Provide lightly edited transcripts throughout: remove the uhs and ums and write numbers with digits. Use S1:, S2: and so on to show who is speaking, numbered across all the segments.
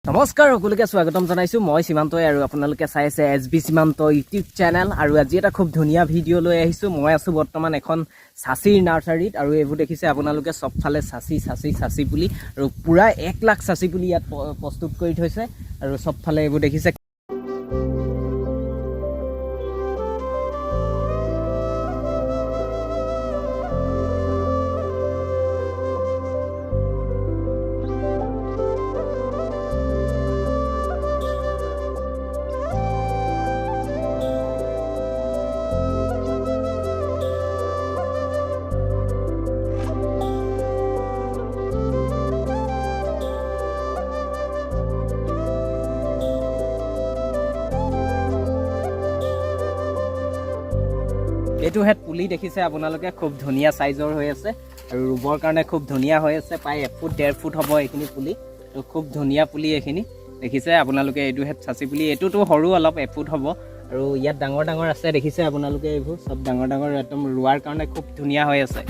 S1: নমস্কাৰ সকলোকে স্বাগতম জনাইছো মই সীমান্তই আৰু আপোনালোকে চাই আছে এছবি সীমান্ত ইউটিউব চেনেল আৰু আজি এটা খুব ধুনীয়া ভিডিঅ' লৈ আহিছো মই আছো বৰ্তমান এখন সাচিৰ নাৰ্সাৰীত আৰু এইবোৰ দেখিছে আপোনালোকে সবফালে সাচি পুলি আৰু পুৰা 1 লাখ সাচি পুলি ইয়াত প্ৰস্তুত কৰি থৈছে আৰু সবফালে এইবোৰ দেখিছে এইটো হেড পুলি দেখিছে আপোনালোকে খুব ধুনীয়া সাইজৰ হৈ আছে আৰু ৰুবৰ কাৰণে খুব ধুনীয়া হৈ আছে প্ৰায় 1 ফুট 1.5 ফুট হ'ব এইখিনি পুলি তো খুব ধুনীয়া পুলি এইখিনি দেখিছে আপোনালোকে এইটো হেড সাচি পুলি এটোটো সৰু অলপ 1 ফুট হ'ব আৰু ইয়াত ডাঙৰ ডাঙৰ আছে দেখিছে আপোনালোকে এইবোৰ সব ডাঙৰ ডাঙৰ একদম ৰুৱাৰ কাৰণে খুব ধুনীয়া হৈ আছে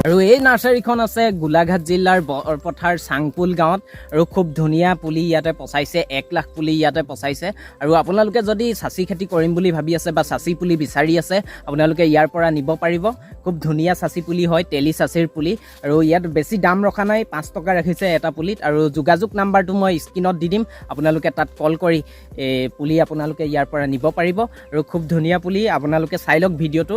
S1: আৰু এই নাৰ্সাৰীখন আছে গোলাঘাট জিলাৰ বৰপথাৰ চাংপুল গাঁৱত আৰু খুব ধুনীয়া পুলি ইয়াতে পচাইছে 1 লাখ পুলি ইয়াতে পচাইছে আৰু আপোনালোকে যদি সাচি খেতি কৰিম বুলি ভাবি আছে বা সাচি পুলি বিচাৰি আছে আপোনালোকে ইয়াৰ পৰা নিব পাৰিব খুব ধুনীয়া সাচি পুলি হয় তেলি সাচিৰ পুলি আৰু ইয়াত বেছি দাম ৰখা নাই 5 টকা ৰাখিছে এটা পুলিত আৰু যোগাযোগ নাম্বাৰটো মই স্ক্ৰিনত দি দিম আপোনালোকে তাত কল কৰি পুলি আপোনালোকে ইয়াৰ পৰা নিব পাৰিব আৰু খুব ধুনীয়া পুলি আপোনালোকে চাই লওক ভিডিঅ'টো